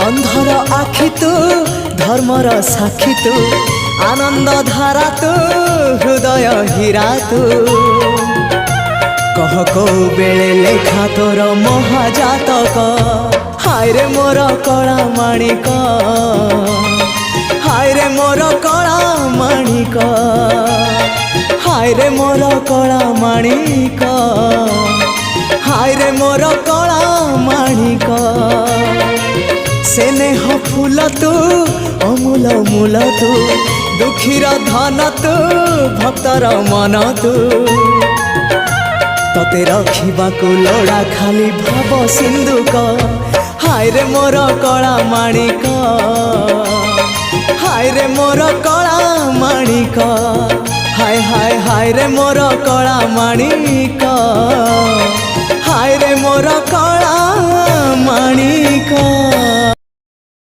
अंधर आखि तू धर्मर साक्षी तू आनंद धारा तू हृदय हीरा तू कह को बेले लेखा तोर महाजातक हाय रे मोर कला माणिक हाय रे मोर कला माणिक हाय रे मोर कला माणिक हाय रे मोर कला माणिक स्नेह फूल तू अमूल मूल तू दुखीर धन तू भक्तर मन तू तते रखिबाकू लोड़ा खाली भाव सिंधुक हाय रे मोर कला माणिक हाय रे मोर कला माणिक हाय हाय हाय रे मोर कला माणिक हाय रे मोर कला माणिक।